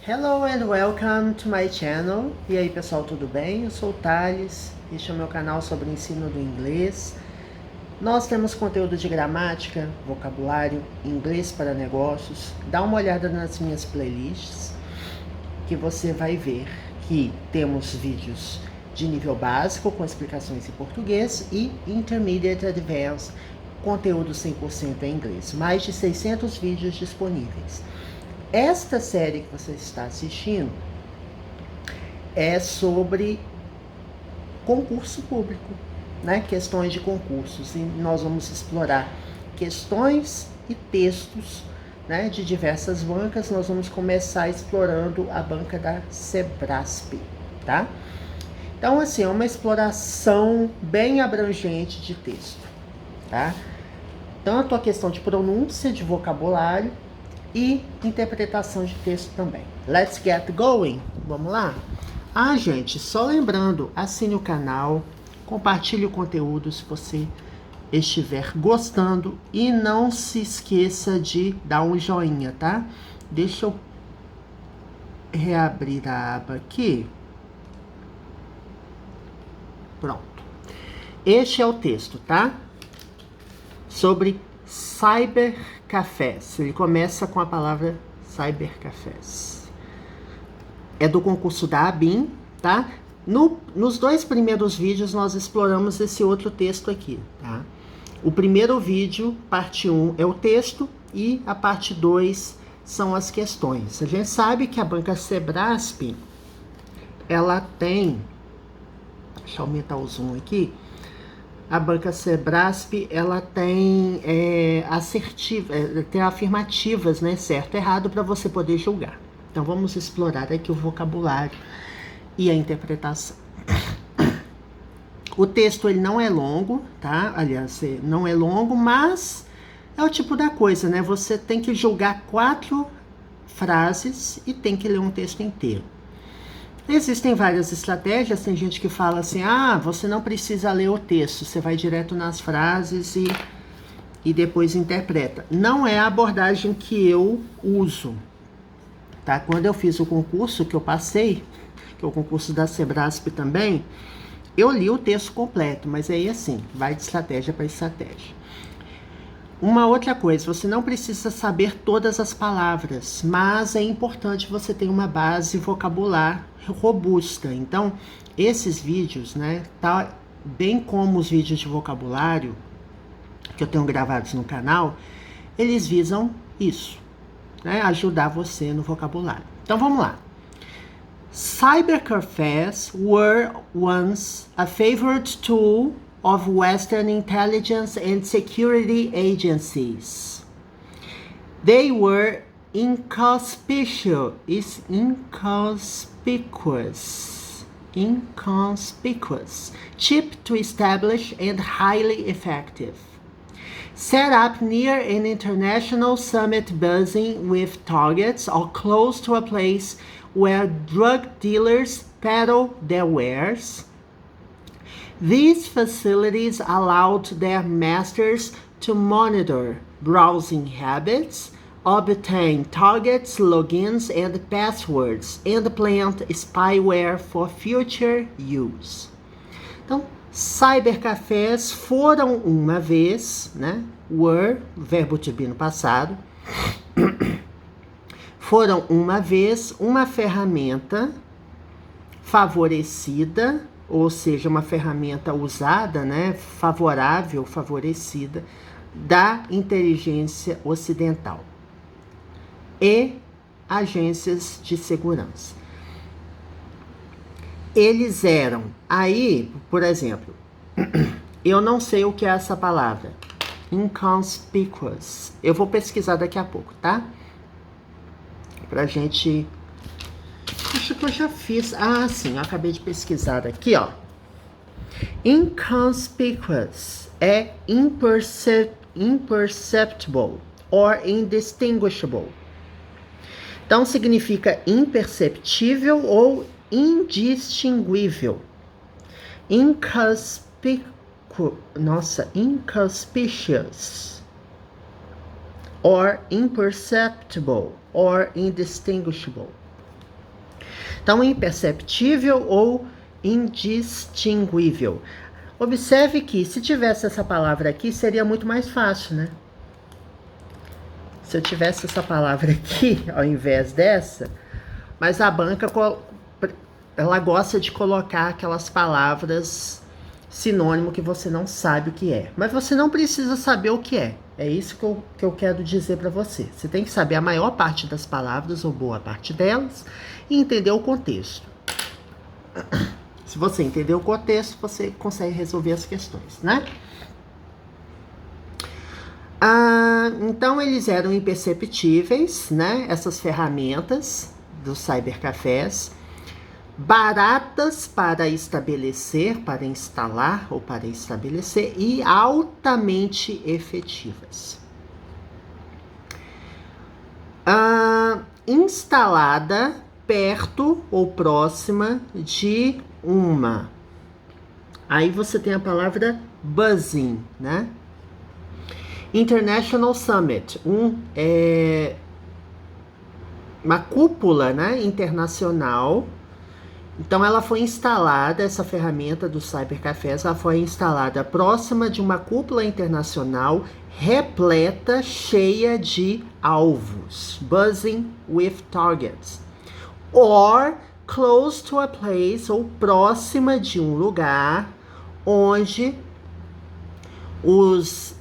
Hello and welcome to my channel. E aí pessoal, tudo bem? Eu sou o Thales, este é o meu canal sobre o ensino do inglês. Nós temos conteúdo de gramática, vocabulário, inglês para negócios. Dá uma olhada nas minhas playlists que você vai ver que temos vídeos de nível básico com explicações em português e Intermediate Advanced, conteúdo 100% em inglês. Mais de 600 vídeos disponíveis. Esta série que você está assistindo é sobre concurso público, né? Questões de concursos. E nós vamos explorar questões e textos, né, de diversas bancas. Nós vamos começar explorando a banca da Sebrasp, tá? Então, assim, é uma exploração bem abrangente de texto, tá? Tanto a questão de pronúncia, de vocabulário, e interpretação de texto também. Let's get going. Vamos lá? Gente, só lembrando, assine o canal, compartilhe o conteúdo se você estiver gostando e não se esqueça de dar um joinha, tá? Deixa eu reabrir a aba aqui. Pronto. Este é o texto, tá? Sobre cybercafés. Ele começa com a palavra cybercafés. É do concurso da ABIN, tá? Nos dois primeiros vídeos nós exploramos esse outro texto aqui, tá? O primeiro vídeo, parte 1, é o texto e a parte 2 são as questões. A gente sabe que a banca Sebrasp, ela tem... Deixa eu aumentar o zoom aqui. A banca Sebrasp, ela tem tem afirmativas, né, certo e errado, para você poder julgar. Então vamos explorar aqui o vocabulário e a interpretação. O texto ele não é longo, tá? Aliás, não é longo, mas é o tipo da coisa, né? Você tem que julgar 4 frases e tem que ler um texto inteiro. Existem várias estratégias, tem gente que fala assim, você não precisa ler o texto, você vai direto nas frases e depois interpreta. Não é a abordagem que eu uso, tá? Quando eu fiz o concurso que eu passei, que é o concurso da Sebrasp também, eu li o texto completo, mas aí assim, vai de estratégia para estratégia. Uma outra coisa, você não precisa saber todas as palavras, mas é importante você ter uma base vocabular robusta. Então, esses vídeos, né, bem como os vídeos de vocabulário que eu tenho gravados no canal, eles visam isso, né, ajudar você no vocabulário. Então, vamos lá. Cybercafés were once a favorite tool of Western intelligence and security agencies. They were inconspicuous, cheap to establish and highly effective. Set up near an international summit buzzing with targets or close to a place where drug dealers peddle their wares. These facilities allowed their masters to monitor browsing habits, obtain targets, logins, and passwords, and plant spyware for future use. Então, cybercafés foram uma vez, né? Were, verbo to be no passado, foram uma vez uma ferramenta favorecida, ou seja, uma ferramenta usada, né, favorável, favorecida, da inteligência ocidental e agências de segurança. Eles eram, aí, por exemplo, eu não sei o que é essa palavra, inconspicuous, eu vou pesquisar daqui a pouco, tá? Pra gente... Acho que eu já fiz. Sim, eu acabei de pesquisar aqui, ó. Inconspicuous é imperceptible or indistinguishable. Então, significa imperceptível ou indistinguível. Inconspicuous or imperceptible or indistinguishable. Então, imperceptível ou indistinguível. Observe que se tivesse essa palavra aqui, seria muito mais fácil, né? Se eu tivesse essa palavra aqui, ao invés dessa, mas a banca, ela gosta de colocar aquelas palavras sinônimo que você não sabe o que é. Mas você não precisa saber o que é. É isso que eu quero dizer para você. Você tem que saber a maior parte das palavras, ou boa parte delas, e entender o contexto. Se você entender o contexto, você consegue resolver as questões, né? Então, eles eram imperceptíveis, né? Essas ferramentas dos cybercafés, baratas para estabelecer, para instalar ou para estabelecer, e altamente efetivas. Instalada perto ou próxima de uma. Aí você tem a palavra buzzing, né? International Summit, uma cúpula, né, internacional. Então, ela foi instalada, essa ferramenta do cybercafés, ela foi instalada próxima de uma cúpula internacional repleta, cheia de alvos. Buzzing with targets. Or close to a place, ou próxima de um lugar onde os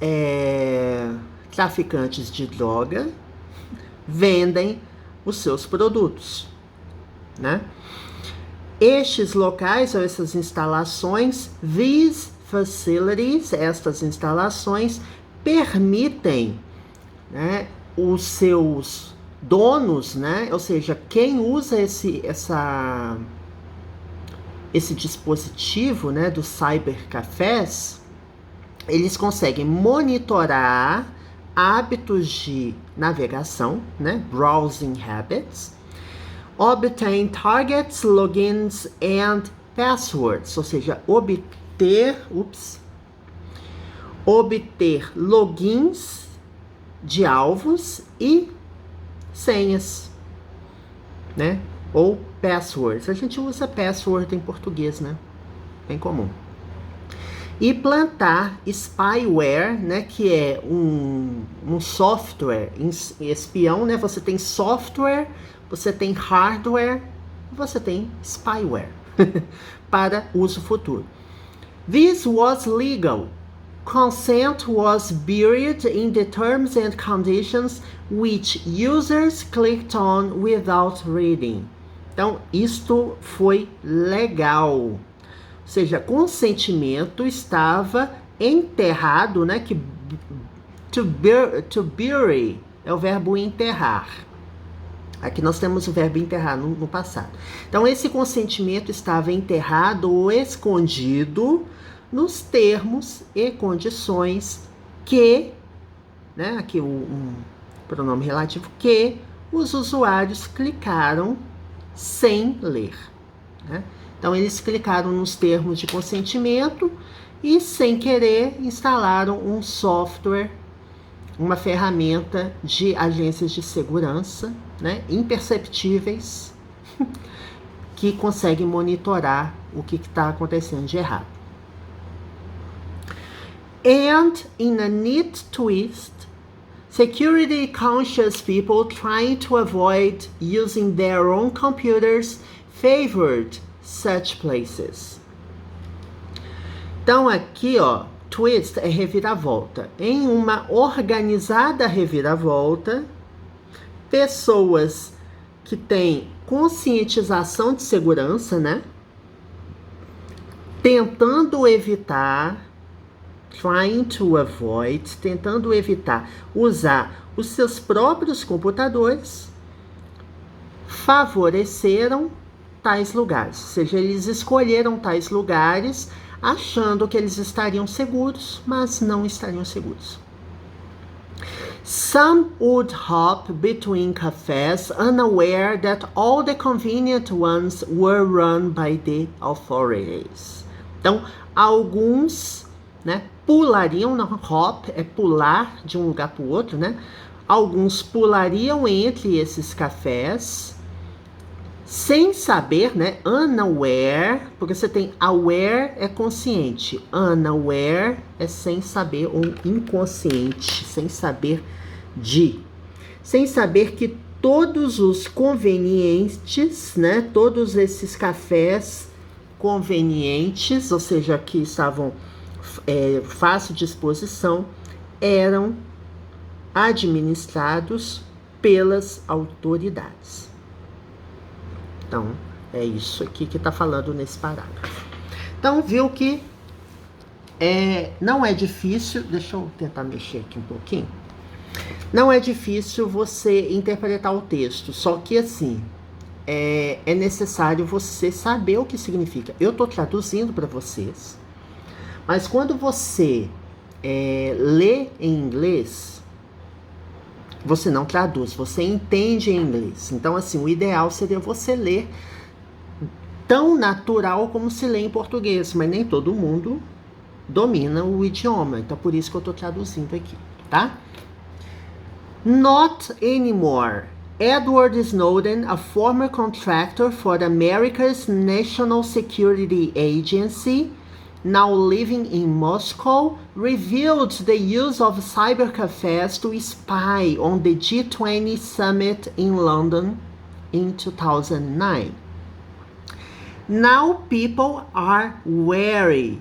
traficantes de droga vendem os seus produtos, né? Estes locais, ou essas instalações, these facilities, estas instalações, permitem, né, os seus donos, né, ou seja, quem usa esse dispositivo, né, dos cybercafés, eles conseguem monitorar hábitos de navegação, né, browsing habits, obtain targets, logins and passwords, ou seja, obter logins de alvos e senhas, né? Ou passwords. A gente usa password em português, né? Bem comum. E plantar spyware, né? Que é um software espião, né? Você tem software, você tem hardware, você tem spyware para uso futuro. This was legal. Consent was buried in the terms and conditions which users clicked on without reading. Então, isto foi legal. Ou seja, consentimento estava enterrado, né? Que to bury é o verbo enterrar. Aqui nós temos o verbo enterrar no passado. Então, esse consentimento estava enterrado ou escondido nos termos e condições que, né, aqui um pronome relativo, que os usuários clicaram sem ler, né? Então, eles clicaram nos termos de consentimento e, sem querer, instalaram um software, uma ferramenta de agências de segurança, né, imperceptíveis, que conseguem monitorar o que está acontecendo de errado. And in a neat twist, security-conscious people trying to avoid using their own computers favored such places. Então aqui, ó, twist é reviravolta. Em uma organizada reviravolta, pessoas que têm conscientização de segurança, né? Tentando evitar, trying to avoid, tentando evitar usar os seus próprios computadores, favoreceram tais lugares. Ou seja, eles escolheram tais lugares achando que eles estariam seguros, mas não estariam seguros. Some would hop between cafés, unaware that all the convenient ones were run by the authorities. Então, alguns, né, pulariam, não, hop é pular de um lugar para o outro, né? Alguns pulariam entre esses cafés Sem saber, né? Unaware, porque você tem aware é consciente, unaware é sem saber ou inconsciente, sem saber de. Sem saber que todos os convenientes, né? Todos esses cafés convenientes, ou seja, que estavam fácil de exposição, eram administrados pelas autoridades. Então, é isso aqui que está falando nesse parágrafo. Então, viu que não é difícil, deixa eu tentar mexer aqui um pouquinho. Não é difícil você interpretar o texto, só que assim, é necessário você saber o que significa. Eu estou traduzindo para vocês, mas quando você lê em inglês, você não traduz, você entende em inglês. Então, assim, o ideal seria você ler tão natural como se lê em português, mas nem todo mundo domina o idioma. Então, por isso que eu estou traduzindo aqui, tá? Not anymore. Edward Snowden, a former contractor for America's National Security Agency, now living in Moscow, revealed the use of cybercafes to spy on the G20 summit in London in 2009. Now people are wary.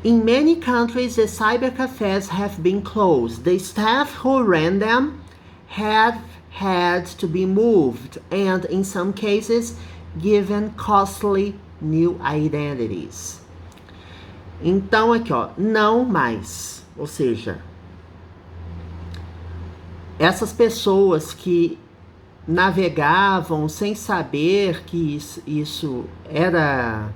In many countries, the cybercafes have been closed. The staff who ran them have had to be moved and, in some cases, given costly new identities. Então, aqui, ó, não mais. Ou seja, essas pessoas que navegavam sem saber que isso era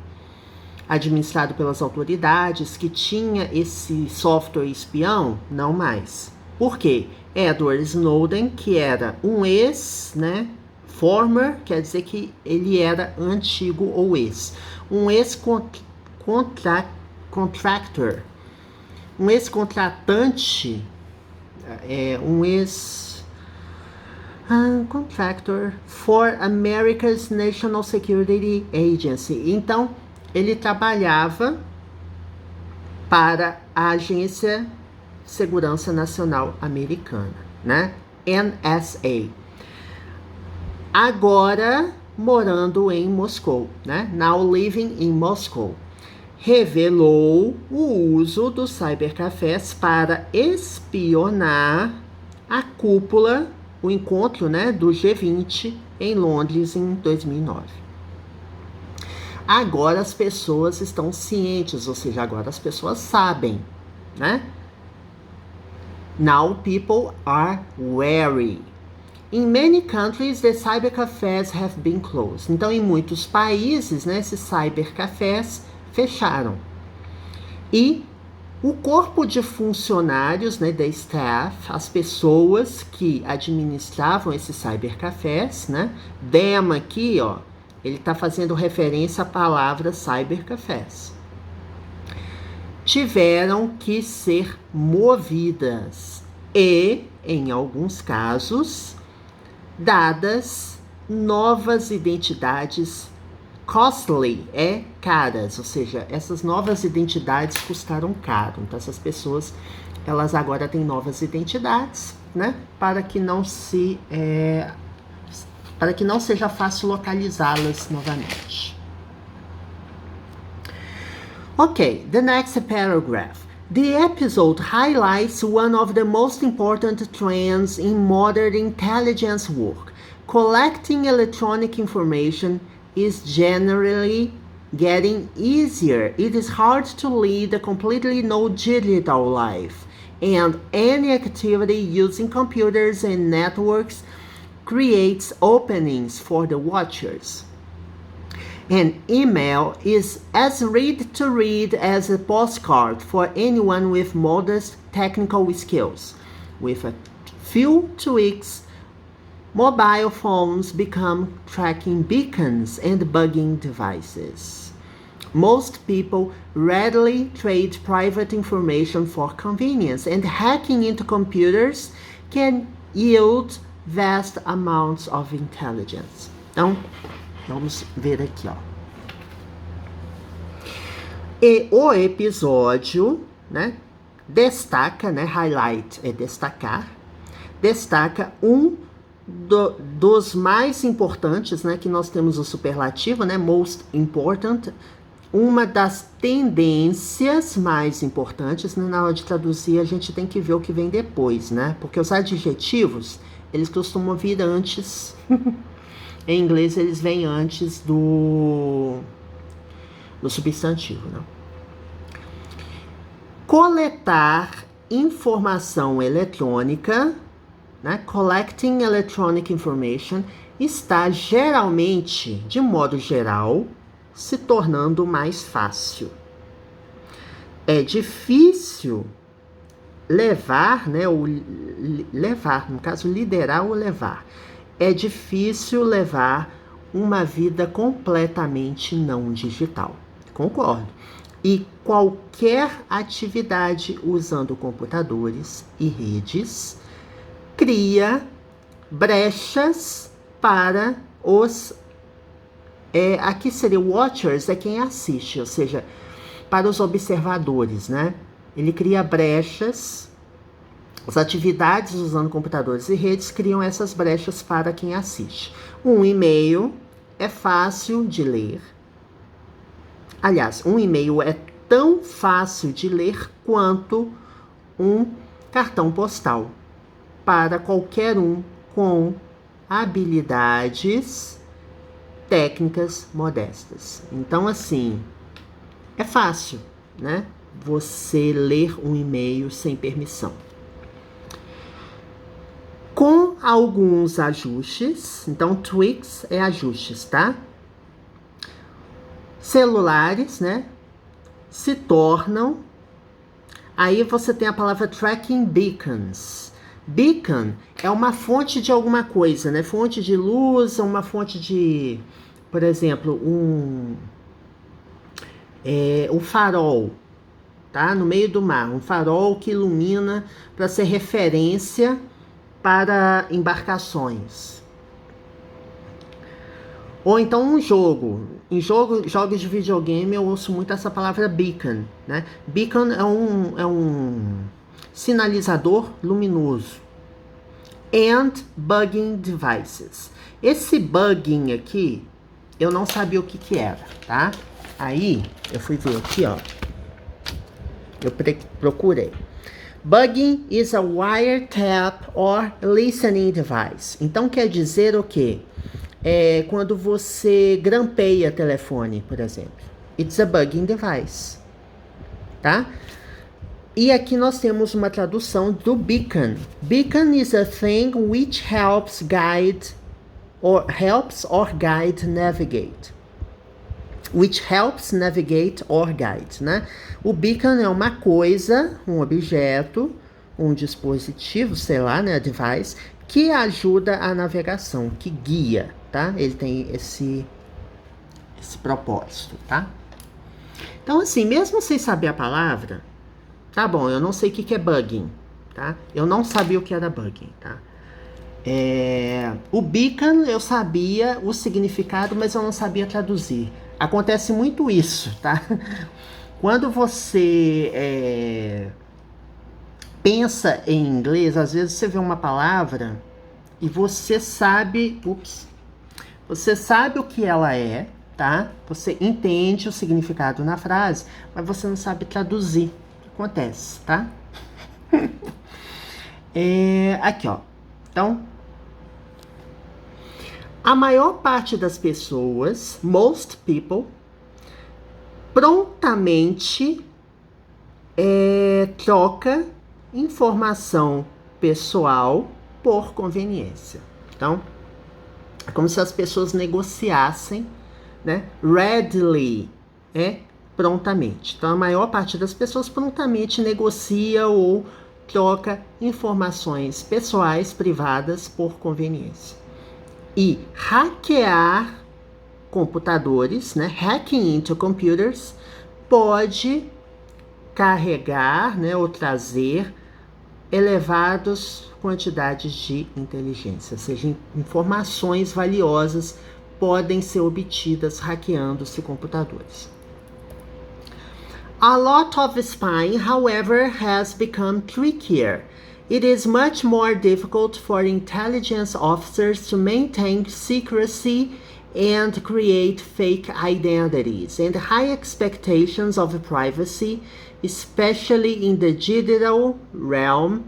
administrado pelas autoridades, que tinha esse software espião, não mais. Por quê? Edward Snowden, que era um ex, né? Former quer dizer que ele era antigo ou ex. Um ex-contractor. Um ex-contratante. Um ex-contractor for America's National Security Agency. Então, ele trabalhava para a Agência de Segurança Nacional Americana, né? NSA. Agora morando em Moscou, né? Now living in Moscow. Revelou o uso dos cybercafés para espionar a cúpula, o encontro, né, do G20 em Londres em 2009. Agora as pessoas estão cientes, ou seja, agora as pessoas sabem, né? Now people are wary. In many countries, the cybercafés have been closed. Então, em muitos países, né, esses cybercafés fecharam. E o corpo de funcionários, né, da staff, as pessoas que administravam esses cybercafés, né, them aqui, ó, ele está fazendo referência à palavra cybercafés, tiveram que ser movidas e, em alguns casos, dadas novas identidades costly, caras, ou seja, essas novas identidades custaram caro. Então essas pessoas, elas agora têm novas identidades, né, para que não seja fácil localizá-las novamente. Okay, the next paragraph. The episode highlights one of the most important trends in modern intelligence work. Collecting electronic information is generally getting easier. It is hard to lead a completely no digital life, and any activity using computers and networks creates openings for the watchers. An email is as read as a postcard for anyone with modest technical skills. With a few tweaks, mobile phones become tracking beacons and bugging devices. Most people readily trade private information for convenience, and hacking into computers can yield vast amounts of intelligence. Então, vamos ver aqui, ó. E o episódio, né, destaca, né, highlight é destacar, destaca dos mais importantes, né, que nós temos o superlativo, né, most important, uma das tendências mais importantes, né, na hora de traduzir a gente tem que ver o que vem depois, né, porque os adjetivos, eles costumam vir antes, em inglês eles vêm antes do substantivo, né. Coletar informação eletrônica, né, collecting electronic information, está geralmente, de modo geral, se tornando mais fácil. É difícil levar, né, ou levar, no caso, liderar ou levar. É difícil levar uma vida completamente não digital. Concordo. E qualquer atividade usando computadores e redes cria brechas para os... aqui seria watchers, é quem assiste, ou seja, para os observadores, né? Ele cria brechas, as atividades usando computadores e redes criam essas brechas para quem assiste. Um e-mail é fácil de ler. Aliás, um e-mail é tão fácil de ler quanto um cartão postal para qualquer um com habilidades técnicas modestas. Então, assim, é fácil, né? Você ler um e-mail sem permissão. Com alguns ajustes, então tweaks é ajustes, tá? Celulares, né, se tornam... Aí você tem a palavra tracking beacons. Beacon é uma fonte de alguma coisa, né? Fonte de luz, uma fonte de... Por exemplo, um farol, tá? No meio do mar. Um farol que ilumina para ser referência para embarcações. Ou então um jogo. Em jogos de videogame eu ouço muito essa palavra beacon, né? Beacon é um sinalizador luminoso. And bugging devices. Esse bugging aqui, eu não sabia o que era, tá? Aí, eu fui ver aqui, ó. Eu procurei. Bugging is a wiretap or listening device. Então, quer dizer o quê? Quando você grampeia telefone, por exemplo. It's a bugging device. Tá? E aqui nós temos uma tradução do beacon. Beacon is a thing which helps or guide navigate. Which helps navigate or guide, né? O beacon é uma coisa, um objeto, um dispositivo, sei lá, né, device, que ajuda a navegação, que guia, tá? Ele tem esse propósito, tá? Então, assim, mesmo sem saber a palavra, tá bom, eu não sei o que é bugging, tá? Eu não sabia o que era bugging, tá? O beacon eu sabia o significado, mas eu não sabia traduzir. Acontece muito isso, tá? Quando você pensa em inglês, às vezes você vê uma palavra e você sabe, você sabe o que ela é, tá? Você entende o significado na frase, mas você não sabe traduzir. Acontece, tá? Aqui, ó. Então, a maior parte das pessoas, most people, prontamente troca informação pessoal por conveniência. Então, é como se as pessoas negociassem, né? Readily, prontamente. Então, a maior parte das pessoas prontamente negocia ou troca informações pessoais privadas por conveniência. E hackear computadores, né? Hacking into computers pode carregar, né, ou trazer elevadas quantidades de inteligência, ou seja, informações valiosas podem ser obtidas hackeando-se computadores. A lot of spying, however, has become trickier. It is much more difficult for intelligence officers to maintain secrecy and create fake identities, and high expectations of privacy, especially in the digital realm,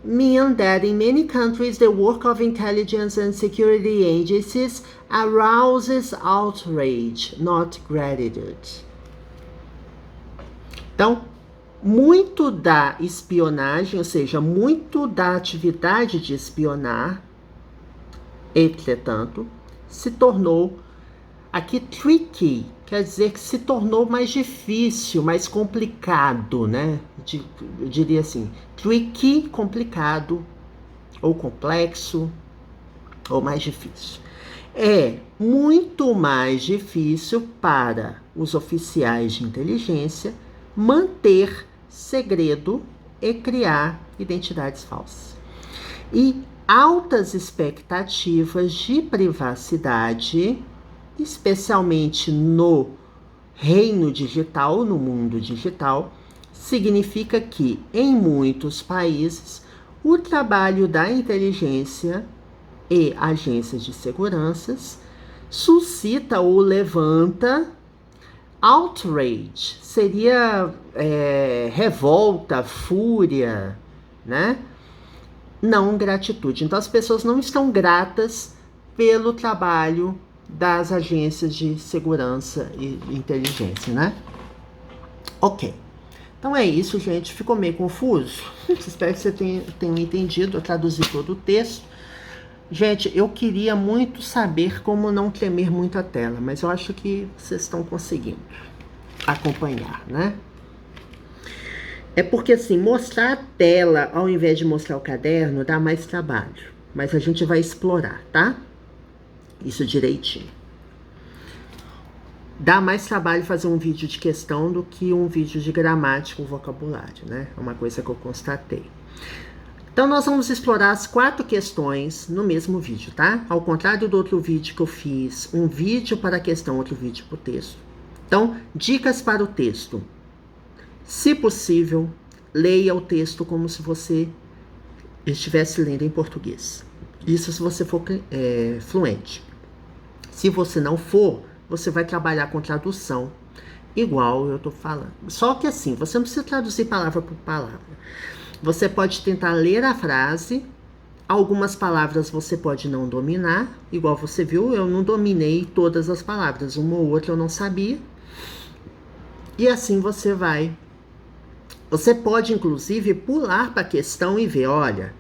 mean that in many countries the work of intelligence and security agencies arouses outrage, not gratitude. Então, muito da espionagem, ou seja, muito da atividade de espionar, entretanto, se tornou aqui tricky, quer dizer que se tornou mais difícil, mais complicado, né? Eu diria assim, tricky, complicado, ou complexo, ou mais difícil. É muito mais difícil para os oficiais de inteligência manter segredo e criar identidades falsas. E altas expectativas de privacidade, especialmente no reino digital, no mundo digital, significa que, em muitos países, o trabalho da inteligência e agências de seguranças suscita ou levanta outrage, seria revolta, fúria, né? Não gratitude. Então as pessoas não estão gratas pelo trabalho das agências de segurança e inteligência, né? Ok. Então é isso, gente. Ficou meio confuso? Espero que você tenham entendido. Eu traduzi todo o texto. Gente, eu queria muito saber como não tremer muito a tela, mas eu acho que vocês estão conseguindo acompanhar, né? É porque assim, mostrar a tela ao invés de mostrar o caderno dá mais trabalho, mas a gente vai explorar, tá? Isso direitinho. Dá mais trabalho fazer um vídeo de questão do que um vídeo de gramática ou vocabulário, né? É uma coisa que eu constatei. Então, nós vamos explorar as 4 questões no mesmo vídeo, tá? Ao contrário do outro vídeo que eu fiz, um vídeo para a questão, outro vídeo para o texto. Então, dicas para o texto. Se possível, leia o texto como se você estivesse lendo em português. Isso se você for fluente. Se você não for, você vai trabalhar com tradução, igual eu tô falando. Só que assim, você não precisa traduzir palavra por palavra. Você pode tentar ler a frase, algumas palavras você pode não dominar, igual você viu, eu não dominei todas as palavras, uma ou outra eu não sabia. E assim você vai. Você pode, inclusive, pular para a questão e ver, olha,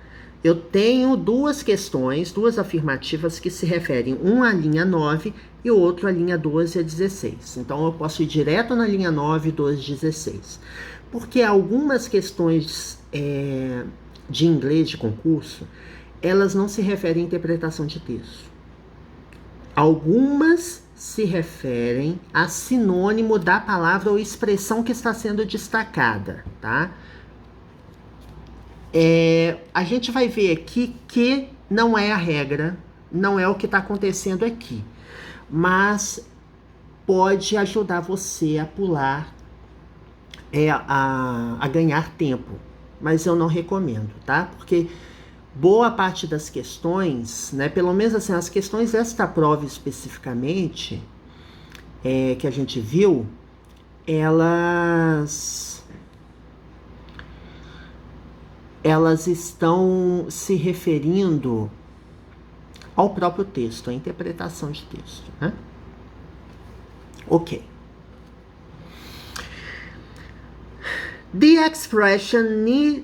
eu tenho 2 questões, 2 afirmativas que se referem, um à linha 9 e o outro à linha 12 a 16. Então, eu posso ir direto na linha 9, 12, 16. Porque algumas questões de inglês de concurso, elas não se referem à interpretação de texto. Algumas se referem a sinônimo da palavra ou expressão que está sendo destacada, tá? A gente vai ver aqui que não é a regra, não é o que está acontecendo aqui, mas pode ajudar você a pular, a ganhar tempo, mas eu não recomendo, tá? Porque boa parte das questões, né, pelo menos assim, as questões desta prova especificamente, que a gente viu, elas estão se referindo ao próprio texto, à interpretação de texto, né? Ok. The expression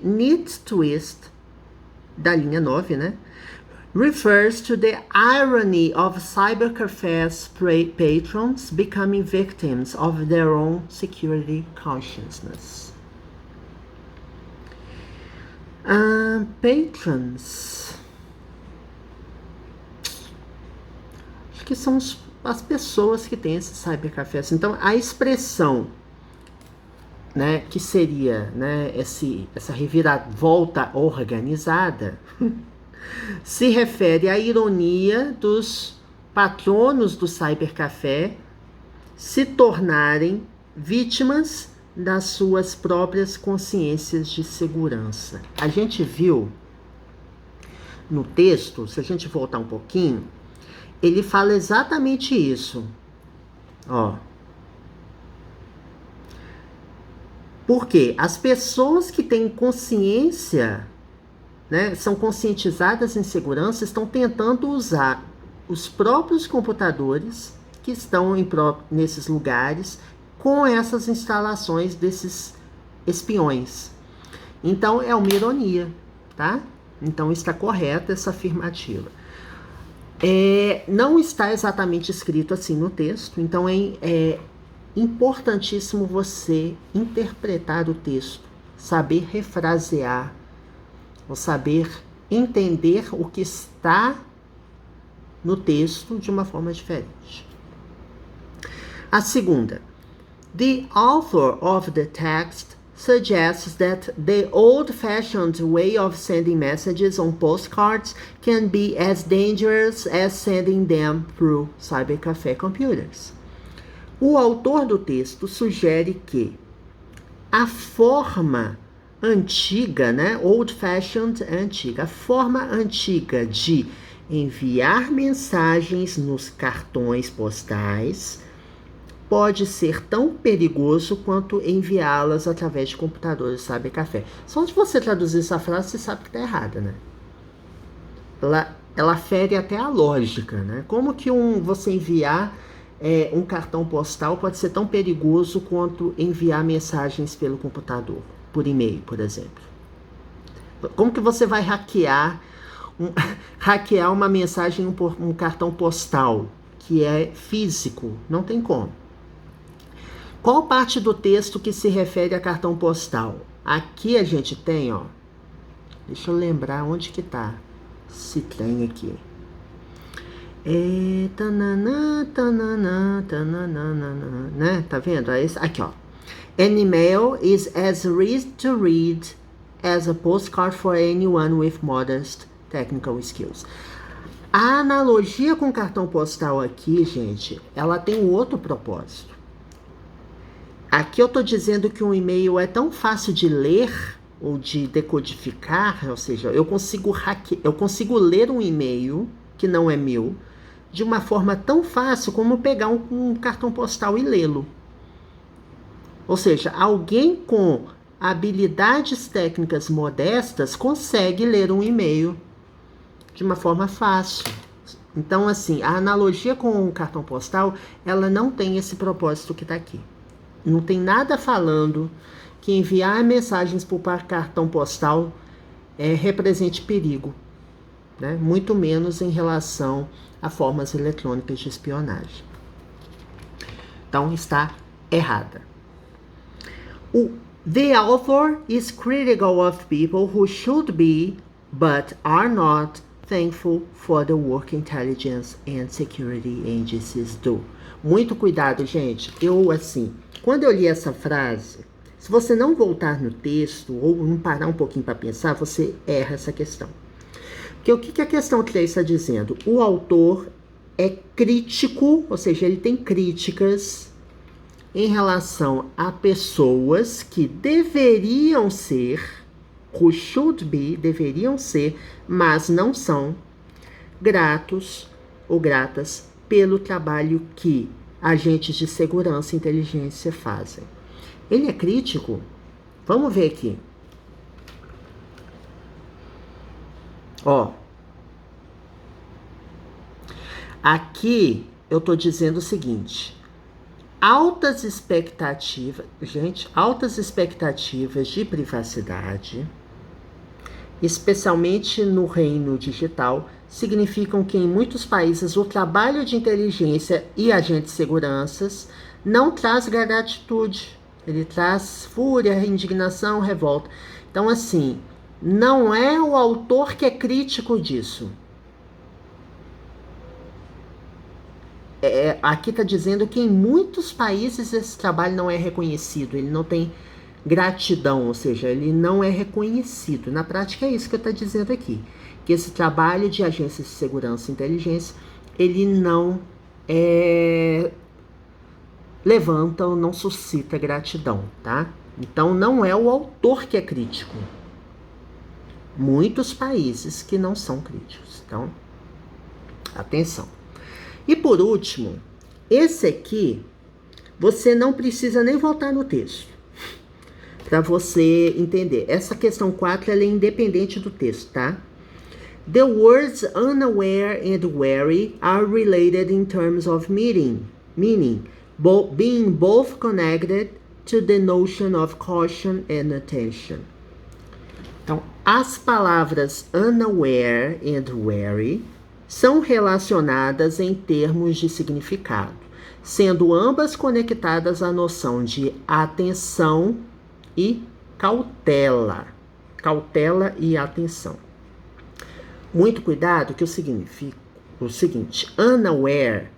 neat twist, da linha 9, né? Refers to the irony of cybercafes patrons becoming victims of their own security consciousness. Patrons. Acho que são as pessoas que têm esses cybercafés. Então, a expressão né, que seria, né, essa reviravolta organizada, se refere à ironia dos patronos do cybercafé se tornarem vítimas das suas próprias consciências de segurança. A gente viu no texto, se a gente voltar um pouquinho, ele fala exatamente isso. Ó. Porque as pessoas que têm consciência, né, são conscientizadas em segurança, estão tentando usar os próprios computadores que estão nesses lugares com essas instalações desses espiões. Então é uma ironia, tá? Então está correta essa afirmativa. Não está exatamente escrito assim no texto, então é importantíssimo você interpretar o texto, saber refrasear, ou saber entender o que está no texto de uma forma diferente. A segunda. The author of the text suggests that the old-fashioned way of sending messages on postcards can be as dangerous as sending them through cybercafé computers. O autor do texto sugere que a forma antiga, né, old-fashioned é antiga, a forma antiga de enviar mensagens nos cartões postais pode ser tão perigoso quanto enviá-las através de computadores cybercafé. Só de você traduzir essa frase, você sabe que está errada, né? Ela fere até a lógica, né? Como que você enviar um cartão postal pode ser tão perigoso quanto enviar mensagens pelo computador, por e-mail, por exemplo? Como que você vai hackear uma mensagem, um cartão postal que é físico? Não tem como. Qual parte do texto que se refere a cartão postal? Aqui a gente tem, ó. Deixa eu lembrar onde que tá esse trem aqui. Né? Tá vendo? Aqui, ó. An email is as easy to read as a postcard for anyone with modest technical skills. A analogia com cartão postal aqui, gente, ela tem um outro propósito. Aqui eu tô dizendo que um e-mail é tão fácil de ler ou de decodificar, ou seja, eu consigo ler um e-mail que não é meu de uma forma tão fácil como pegar um cartão postal e lê-lo. Ou seja, alguém com habilidades técnicas modestas consegue ler um e-mail de uma forma fácil. Então, assim, a analogia com o cartão postal, ela não tem esse propósito que está aqui. Não tem nada falando que enviar mensagens por cartão postal represente perigo, né? Muito menos em relação a formas eletrônicas de espionagem. Então, está errada. The author is critical of people who should be, but are not, thankful for the work intelligence and security agencies do. Muito cuidado, gente. Quando eu li essa frase, se você não voltar no texto ou não parar um pouquinho para pensar, você erra essa questão. Porque o que a questão 3 está dizendo? O autor é crítico, ou seja, ele tem críticas em relação a pessoas que deveriam ser, who should be, deveriam ser, mas não são, gratos ou gratas pelo trabalho que agentes de segurança e inteligência fazem. Ele é crítico? Vamos ver aqui. Ó. Aqui eu tô dizendo o seguinte. Altas expectativas de privacidade, especialmente no reino digital, significam que em muitos países o trabalho de inteligência e agentes de segurança não traz gratitude, ele traz fúria, indignação, revolta. Então, assim, não é o autor que é crítico disso. Aqui está dizendo que em muitos países esse trabalho não é reconhecido, ele não tem gratidão, ou seja, ele não é reconhecido. Na prática é isso que eu estou dizendo aqui, que esse trabalho de agências de segurança e inteligência, ele não levanta ou não suscita gratidão, tá? Então não é o autor que é crítico. Muitos países que não são críticos. Então, atenção. E por último, esse aqui, você não precisa nem voltar no texto para você entender. Essa questão 4, ela é independente do texto, tá? The words unaware and wary are related in terms of meaning, being both connected to the notion of caution and attention. Então, as palavras unaware and wary são relacionadas em termos de significado, sendo ambas conectadas à noção de atenção e cautela. Cautela e atenção. Muito cuidado, que significa o seguinte: unaware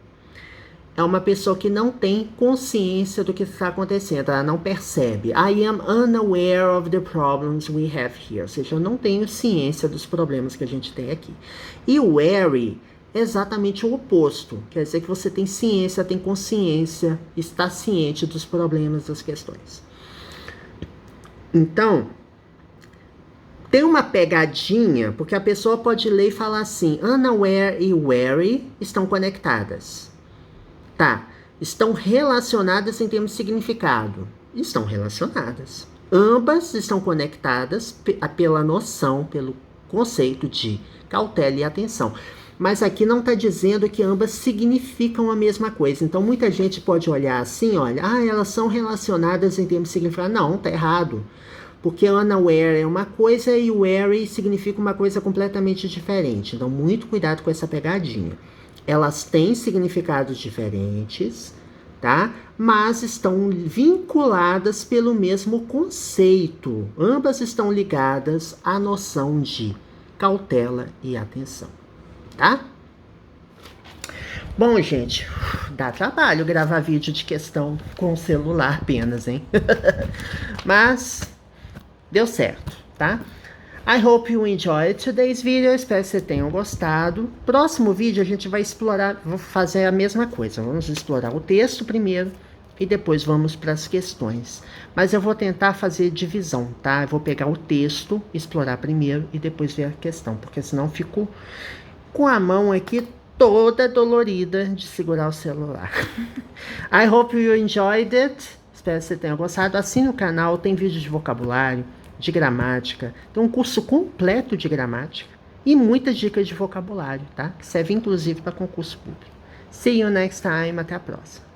é uma pessoa que não tem consciência do que está acontecendo, ela não percebe. I am unaware of the problems we have here, ou seja, eu não tenho ciência dos problemas que a gente tem aqui. E wary é exatamente o oposto, quer dizer que você tem ciência, tem consciência, está ciente dos problemas, das questões. Então, tem uma pegadinha, porque a pessoa pode ler e falar assim, unaware e wary estão conectadas. Tá, estão relacionadas em termos de significado. Estão relacionadas. Ambas estão conectadas pela noção, pelo conceito de cautela e atenção. Mas aqui não está dizendo que ambas significam a mesma coisa. Então, muita gente pode olhar assim, olha, elas são relacionadas em termos de significado. Não, tá errado. Porque unaware é uma coisa e wary significa uma coisa completamente diferente. Então, muito cuidado com essa pegadinha. Elas têm significados diferentes, tá? Mas estão vinculadas pelo mesmo conceito. Ambas estão ligadas à noção de cautela e atenção, tá? Bom, gente, dá trabalho gravar vídeo de questão com o celular apenas, hein? Mas deu certo, tá? I hope you enjoyed today's video. Espero que vocês tenham gostado. Próximo vídeo a gente vai explorar, vou fazer a mesma coisa. Vamos explorar o texto primeiro e depois vamos para as questões. Mas eu vou tentar fazer divisão, tá? Eu vou pegar o texto, explorar primeiro e depois ver a questão, porque senão eu fico com a mão aqui toda dolorida de segurar o celular. I hope you enjoyed it. Espero que você tenha gostado. Assine o canal, tem vídeo de vocabulário, de gramática, tem um curso completo de gramática e muitas dicas de vocabulário, tá? Que serve inclusive para concurso público. See you next time, até a próxima.